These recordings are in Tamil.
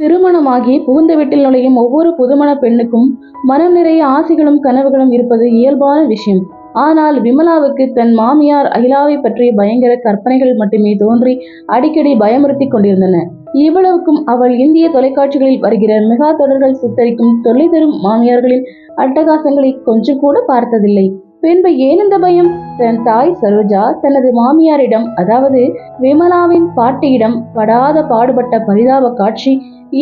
திருமணமாகி புகுந்த வீட்டில் நுழையும் ஒவ்வொரு புதுமண பெண்ணுக்கும் மனம் நிறைய ஆசைகளும் கனவுகளும் இருப்பது இயல்பான விஷயம். ஆனால் விமலாவுக்கு தன் மாமியார் அகிலாவை பற்றிய பயங்கர கற்பனைகள் மட்டுமே தோன்றி அடிக்கடி பயமுறுத்தி கொண்டிருந்தன. இவ்வளவுக்கும் அவள் இந்திய தொலைக்காட்சிகளில் வருகிற மெகா தொடர்கள் சித்தரிக்கும் தொல்லை தரும் மாமியார்களின் அட்டகாசங்களை கொஞ்சம் கூட பார்த்ததில்லை. பின்பு ஏன் இந்த பயம்? தன் தாய் சரோஜா தனது மாமியாரிடம், அதாவது விமலாவின் பாட்டியிடம் படாத பாடுபட்ட பரிதாப காட்சி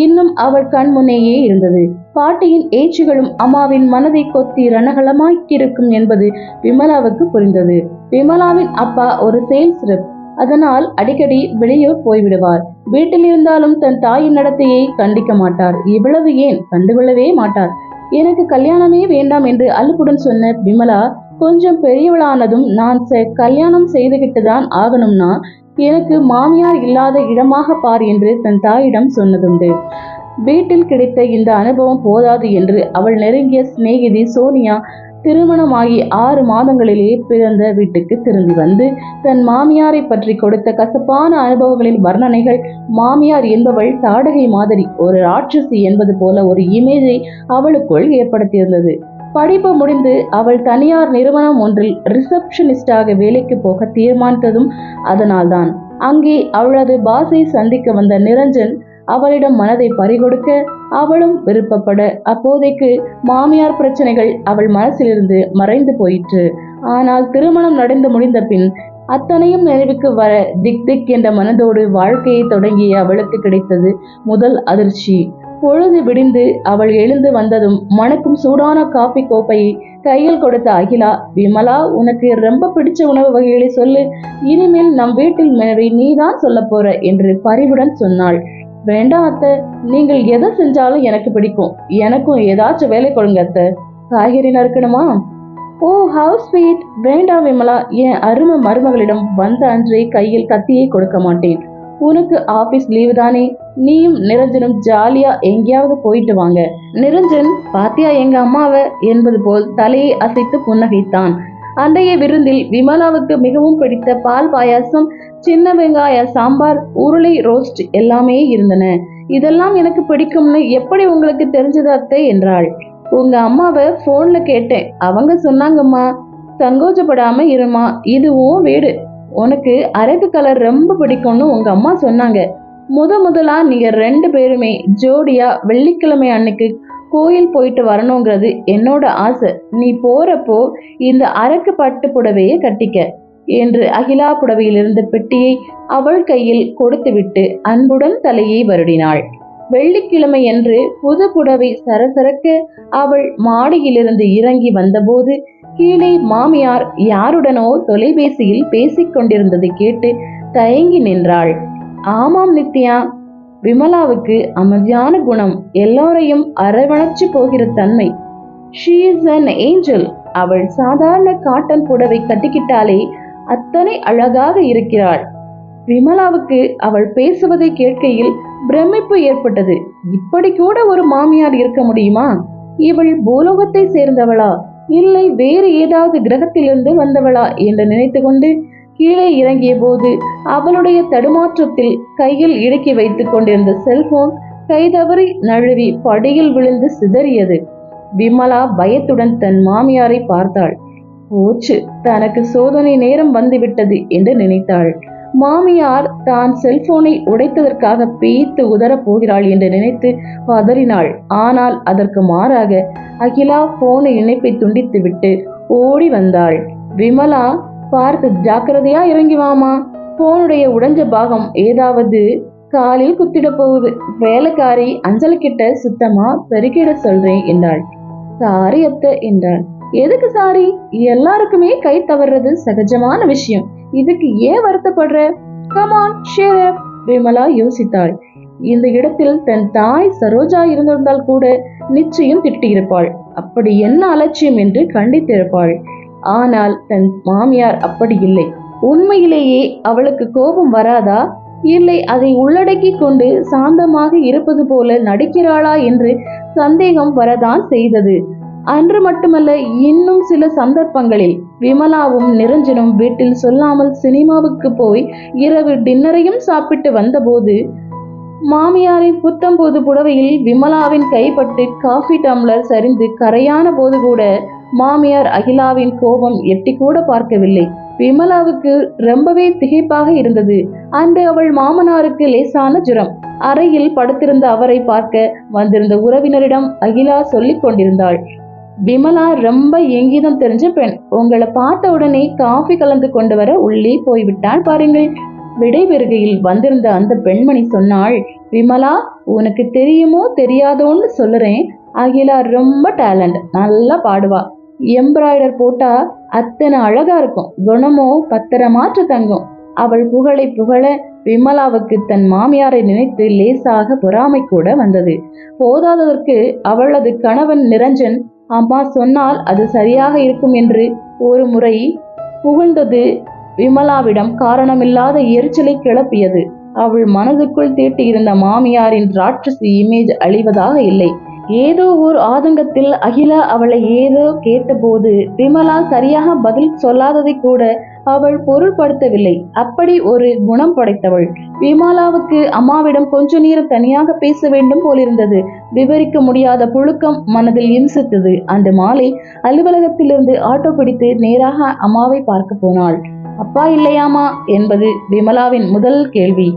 இன்னும் அவள் கண் முன்னேயே இருந்தது. பாட்டியின் ஏச்சுகளும் அம்மாவின் மனதை கொத்தி ரணகலமாக்கியிருக்கும் என்பது விமலாவுக்கு புரிந்தது. விமலாவின் அப்பா ஒரு சேல்ஸ் ரெப். அதனால் அடிக்கடி வெளியூர் போய்விடுவார். வீட்டில் இருந்தாலும் தன் தாயின் நடத்தையை கண்டிக்க மாட்டார். இவ்வளவு ஏன் கண்டுகொள்ளவே மாட்டார். எனக்கு கல்யாணமே வேண்டாம் என்று அலுப்புடன் சொன்ன விமலா கொஞ்சம் பெரியவளானதும் நான் கல்யாணம் செய்துகிட்டுதான் ஆகணும்னா எனக்கு மாமியார் இல்லாத இடமாக பார் என்று தன் தாயிடம் சொன்னதுண்டு. வீட்டில் கிடைத்த இந்த அனுபவம் போதாது என்று அவள் நெருங்கிய சிநேகிதி சோனியா திருமணமாகி 6 மாதங்களிலேயே பிறந்த வீட்டுக்கு திரும்பி வந்து தன் மாமியாரை பற்றி கொடுத்த கசப்பான அனுபவங்களின் வர்ணனைகள். மாமியார் என்பவள் தாடகை மாதிரி, ஒரு ராட்சசி என்பது போல ஒரு இமேஜை அவளுக்குள் ஏற்படுத்தியிருந்தது. படிப்பு முடிந்து அவள் தனியார் நிறுவனம் ஒன்றில் ரிசப்ஷனிஸ்டாக வேலைக்கு போக தீர்மானித்ததும் அதனால்தான். அங்கே அவளது பாஸை சந்திக்க வந்த நிரஞ்சன் அவளிடம் மனதை பறிகொடுக்க அவளும் விருப்பப்பட அப்போதைக்கு மாமியார் பிரச்சனைகள் அவள் மனசிலிருந்து மறைந்து போயிற்று. ஆனால் திருமணம் நடந்து முடிந்த பின் அத்தனையும் நினைவுக்கு வர திக் திக் என்ற மனதோடு வாழ்க்கையை தொடங்கிய அவளுக்கு கிடைத்தது முதல் அதிர்ச்சி. பொழுது விடிந்து அவள் எழுந்து வந்ததும் மணக்கும் சூடான காபி கோப்பையை கையில் கொடுத்த அகிலா, விமலா, உனக்கு ரொம்ப பிடிச்ச உணவு வகைகளை சொல்லு, இனிமேல் நம் வீட்டில் மெனுவை நீதான் சொல்ல போற என்று பரிவுடன் சொன்னாள். வேண்டாம் அத்தை, நீங்கள் எதை செஞ்சாலும் எனக்கு பிடிக்கும். எனக்கும் ஏதாச்சும் வேலை கொடுங்க அத்தை. காய்கறி நறுக்கணுமா? ஓ, ஹவுஸ் ஸ்வீட். வேண்டாம் விமலா, என் அருமை மருமகளிடம் வந்த அன்றே கையில் கத்தியை கொடுக்க மாட்டேன். உனக்கு ஆபீஸ் லீவு தானே? நீயும் நிரஞ்சனும் ஜாலியா எங்கேயாவது போயிட்டு வாங்க. நிரஞ்சன் பாத்தியா எங்க அம்மாவை என்பது போல் தலையை அசைத்து புன்னகைத்தான். அன்றைய விருந்தில் விமலாவுக்கு மிகவும் பிடித்த பால் பாயாசம், சின்ன வெங்காய சாம்பார், உருளை ரோஸ்ட் எல்லாமே இருந்தன. இதெல்லாம் எனக்கு பிடிக்கும்னு எப்படி உங்களுக்கு தெரிஞ்சது அத்தை என்றாள். உங்க அம்மாவை போன்ல கேட்டேன், அவங்க சொன்னாங்கம்மா. சங்கோச்சப்படாம இருமா, இதுவும் வீடு, உனக்கு அரக்கு கலர் ரொம்ப பிடிக்கும்னு உங்க அம்மா சொன்னாங்க. முதலா நீங்க 2 பேருமே ஜோடியா வெள்ளிக்கிழமை அன்னைக்கு கோயில் போயிட்டு வரணுங்கிறது என்னோட ஆசை. நீ போறப்போ இந்த அரக்கு பட்டு புடவையை கட்டிக்க என்று அகிலா புடவையிலிருந்த பெட்டியை அவள் கையில் கொடுத்துவிட்டு அன்புடன் தலையை வருடினாள். வெள்ளிக்கிழமை என்று புது புடவை சரசரக்க அவள் மாடியிலிருந்து இறங்கி வந்தபோது கீழே மாமியார் யாருடனோ தொலைபேசியில் பேசிக் கொண்டிருந்ததை கேட்டு தயங்கி நின்றாள். ஆமாம் நித்யா, விமலாவுக்கு அமைதியான குணம், எல்லோரையும் அரவணைச்சு போகிற தன்மை. She is an angel. அவள் சாதாரண காட்டன் புடவை கட்டிக்கிட்டாலே அத்தனை அழகாக இருக்கிறாள். விமலாவுக்கு அவள் பேசுவதை கேட்கையில் பிரமிப்பு ஏற்பட்டது. இப்படி கூட ஒரு மாமியார் இருக்க முடியுமா? இவள் பூலோகத்தை சேர்ந்தவளா, இல்லை வேறு ஏதாவது கிரகத்திலிருந்து வந்தவளா என்று நினைத்து கொண்டு கீழே இறங்கிய போது அவளுடைய தடுமாற்றத்தில் கையில் இடுக்கி வைத்துக் கொண்டிருந்த செல்போன் கைதவறி நழுவி படியில் விழுந்து சிதறியது. விமலா பயத்துடன் தன் மாமியாரை பார்த்தாள். போச்சு, தனக்கு சோதனை நேரம் வந்துவிட்டது என்று நினைத்தாள். மாமியார் தான் செல்போனை உடைத்ததற்காக பேய்த்து உதறப் போகிறாள் என்று நினைத்து பதறினாள். ஆனால் அதற்கு மாறாக அகிலா போனை இணைப்பை துண்டித்து விட்டு ஓடி வந்தாள். விமலா பார்த்து, ஜாக்கிரதையா இறங்கி வாமா, போனுடைய உடைஞ்ச பாகம் ஏதாவது காலில் குத்திட போகுது. வேலைக்காரி அஞ்சலிக்கிட்ட சுத்தமா பெருக்கிட சொல்றேன் என்றாள். சாரி அத்தை என்றாள். எதுக்கு சாரி? எல்லாருக்குமே கை தவறுறது சகஜமான விஷயம். இதுக்கு ஏன் வருத்தப்படுற? கமான் ஷேர் அப். விமலா யோசித்தாள். இந்த இடத்தில் தன் தாய் சரோஜா இருந்திருந்தால் கூட நிச்சயம் திட்டியிருப்பாள். அப்படி என்ன அலட்சியம் என்று கண்டித்திருப்பாள். ஆனால் தன் மாமியார் அப்படி இல்லை. உண்மையிலேயே அவளுக்கு கோபம் வராதா, இல்லை அதை உள்ளடக்கி கொண்டு சாந்தமாக இருப்பது போல நடிக்கிறாளா என்று சந்தேகம் வரதான் செய்தது. அன்று மட்டுமல்ல, இன்னும் சில சந்தர்ப்பங்களில் விமலாவும் நிரஞ்சனும் வீட்டில் சொல்லாமல் சினிமாவுக்கு போய் இரவு டின்னரையும் சாப்பிட்டு வந்தபோது மாமியாரின் புத்தம் புது புடவையில் விமலாவின் கைப்பட்டு காஃபி டம்ளர் சரிந்து கரையான போது கூட மாமியார் அகிலாவின் கோபம் எட்டி கூட பார்க்கவில்லை. விமலாவுக்கு ரொம்பவே திகைப்பாக இருந்தது. அன்று அவள் மாமனாருக்கு லேசான ஜுரம். அறையில் படுத்திருந்த அவரை பார்க்க வந்திருந்த உறவினரிடம் அகிலா சொல்லிக் கொண்டிருந்தாள். விமலா ரொம்ப எங்கீதம் தெரிஞ்ச பெண். உங்களை பார்த்த உடனே காஃபி கலந்து கொண்டு வர உள்ளே போய்விட்டாள் பாருங்கள். விடைபெறுகையில் வந்திருந்த அந்த பெண்மணி சொன்னாள், விமலா, உனக்கு தெரியுமோ தெரியாதோன்னு சொல்லுறேன், அகிலா ரொம்ப டேலண்ட், நல்லா பாடுவா. எம்ப்ராய்டர் போட்டா அத்தனை அழகா இருக்கும். குணமோ பத்திரமாற்று தங்கும். அவள் புகழை புகழ விமலாவுக்கு தன் மாமியாரை நினைத்து லேசாக பொறாமை கூட வந்தது. போதாததற்கு அவளது கணவன் நிரஞ்சன் அம்மா சொன்னால் அது சரியாக இருக்கும் என்று ஒரு முறை புகழ்ந்தது விமலாவிடம் காரணமில்லாத எரிச்சலை கிளப்பியது. அவள் மனதுக்குள் தீட்டியிருந்த மாமியாரின் ராட்சசி இமேஜ் அழிவதாக இல்லை. ஏதோ ஓர் ஆதங்கத்தில் அகிலா அவளை ஏதோ கேட்டபோது விமலா சரியாக பதில் சொல்லாததை கூட அவள் பொருள்படுத்தவில்லை. அப்படி ஒரு குணம் படைத்தவள். விமலாவுக்கு அம்மாவிடம் கொஞ்ச நேரம் தனியாக பேச வேண்டும் போலிருந்தது. விவரிக்க முடியாத புழுக்கம் மனதில் இம்சித்தது. அன்று மாலை அலுவலகத்திலிருந்து ஆட்டோ பிடித்து நேராக அம்மாவை பார்க்க போனாள். அப்பா இல்லையாமா என்பது விமலாவின் முதல் கேள்வி.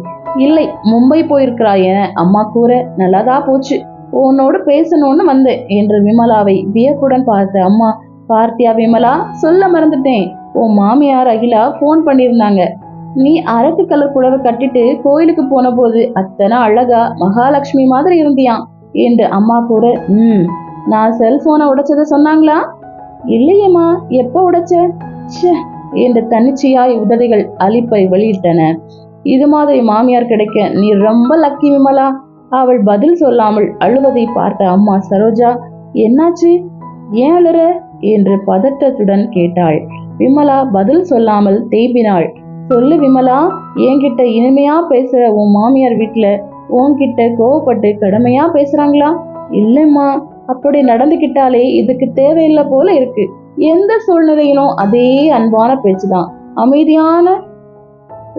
இல்லை, மும்பை போயிருக்கிறாய் என அம்மா கூற, நல்லதா போச்சு, உன்னோடு பேசணும்னு வந்தேன் என்று விமலாவை வியப்புடன் பார்த்த அம்மா, பார்த்தியா விமலா, சொல்ல மறந்துட்டேன், உன் மாமியார் அகிலா போன் பண்ணியிருந்தாங்க. நீ அரக்கு கலர் புடவை கட்டிட்டு கோயிலுக்கு போன போது அத்தனை அழகா மகாலட்சுமி மாதிரி இருந்தியான் என்று அம்மா கூற, நான் செல்போனை உடைச்சத சொன்னாங்களா? இல்லையம்மா, எப்ப உடைச்ச என்ற தன்னிச்சையாய் உதடுகள் அலிப்பை வெளியிட்டன. இது மாதிரி மாமியார் கிடைக்க நீ ரொம்ப லக்கி விமலா. அவள் பதில் சொல்லாமல் அழுவதை பார்த்த அம்மா சரோஜா, என்னாச்சு, ஏன் அழுற என்று பதட்டத்துடன் கேட்டாள். விமலா பதில் சொல்லாமல் தேம்பினாள். சொல்லு விமலா, என்கிட்ட இனிமையா பேசுற உன் மாமியார் வீட்டுல உன்கிட்ட கோவப்பட்டு கடமையா பேசுறாங்களா? இல்லம்மா, அப்படி நடந்துகிட்டாலே இதுக்கு தேவையில்லை போல இருக்கு. எந்த சூழ்நிலையிலும் அதே அன்பான பேச்சுதான், அமைதியான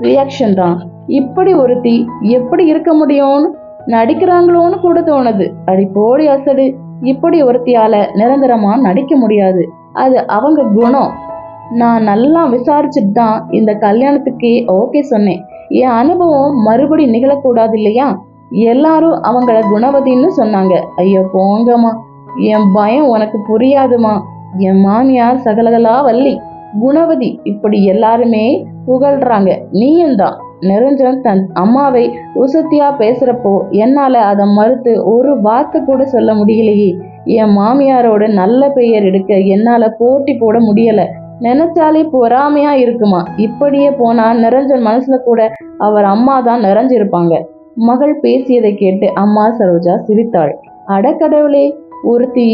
ரியாக்ஷன் தான். இப்படி ஒருத்தி எப்படி இருக்க முடியும்னு நடிக்கிறாங்களோன்னு கூட தோணுது. அடி போடி அசடு, இப்படி ஒருத்தியால நிரந்தரமா நடிக்க முடியாது. அது அவங்க குணம். நான் நல்லா விசாரிச்சுட்டு தான் இந்த கல்யாணத்துக்கே ஓகே சொன்னேன். என் அனுபவம் மறுபடி நிகழக்கூடாது இல்லையா? எல்லாரும் அவங்கள குணவதின்னு சொன்னாங்க. ஐயோ போங்கம்மா, என் பயம் உனக்கு புரியாதுமா. என் மாமியார் சகலகலா வள்ளி, குணவதி, இப்படி எல்லாருமே புகழ்றாங்க. நீயும் தான். நிரஞ்சன் தன் அம்மாவை உசத்தியா பேசுறப்போ என்னால அதை மறுத்து ஒரு வார்த்தை கூட சொல்ல முடியலையே. என் மாமியாரோட நல்ல பெயர் எடுக்க என்னால போட்டி போட முடியல. நினைச்சாலே பொறாமையா இருக்குமா. இப்படியே போனா நிரஞ்சன் மனசுல கூட அவர் அம்மா தான் நிறைஞ்சிருப்பாங்க. மகள் பேசியதை கேட்டு அம்மா சரோஜா சிரித்தாள். அடக்கடவுளே, ஒருத்தி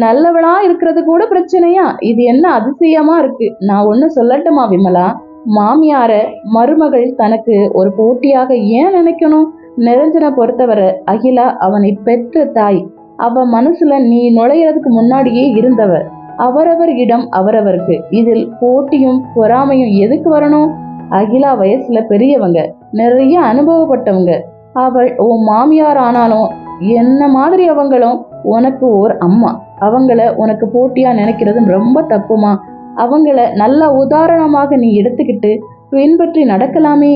நல்லவளா இருக்கிறது கூட பிரச்சனையா? இது என்ன அதிசயமா இருக்கு. நான் ஒண்ணு சொல்லட்டுமா விமலா, மாமியார மருமகள் தனக்கு ஒரு போட்டியாக ஏன் நினைக்கணும்? நிரஞ்சனை பொறுத்தவரை அகிலா அவனை பெற்ற தாய். அவ மனசுல நீ நுழையறதுக்கு முன்னாடியே இருந்தவர். அவரவர் இடம் அவரவருக்கு. இதில் போட்டியும் பொறாமையும் எதுக்கு வரணும்? அகிலா வயசுல பெரியவங்க, நிறைய அனுபவப்பட்டவங்க. அவள் உன் மாமியார் ஆனாலும் என்ன மாதிரி அவங்களும் உனக்கு ஓர் அம்மா. அவங்கள உனக்கு போட்டியா நினைக்கிறது ரொம்ப தப்புமா. அவங்கள நல்ல உதாரணமாக நீ எடுத்துக்கிட்டு பின்பற்றி நடக்கலாமே.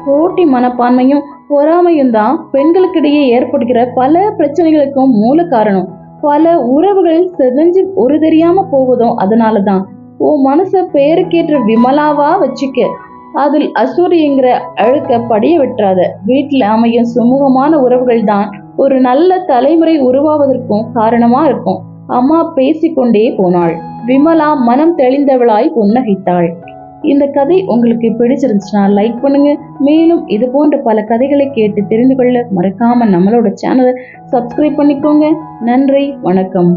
போட்டி மனப்பான்மையும் பொறாமையும் தான் பெண்களுக்கிடையே ஏற்படுகிற பல பிரச்சனைகளுக்கும் மூல காரணம். பல உறவுகள் செதஞ்சு ஒரு தெரியாம போவதும் அதனாலதான். உன் மனச பேருக்கேற்ற விமலாவா வச்சுக்க. அதில் அசூரிங்கிற அழுக்க படிய விட்டுறாத. வீட்டுல அமையும் சுமூகமான உறவுகள் தான் ஒரு நல்ல தலைமுறை உருவாவதற்கும் காரணமா இருக்கும். அம்மா பேசிக்கொண்டே போனாள். விமலா மனம் தெளிந்தவளாய் புன்னகைத்தாள். இந்த கதை உங்களுக்கு பிடிச்சிருந்துச்சுன்னா லைக் பண்ணுங்க. மேலும் இது போன்ற பல கதைகளை கேட்டு தெரிந்து கொள்ள மறக்காம நம்மளோட சேனலை சப்ஸ்கிரைப் பண்ணிக்கோங்க. நன்றி, வணக்கம்.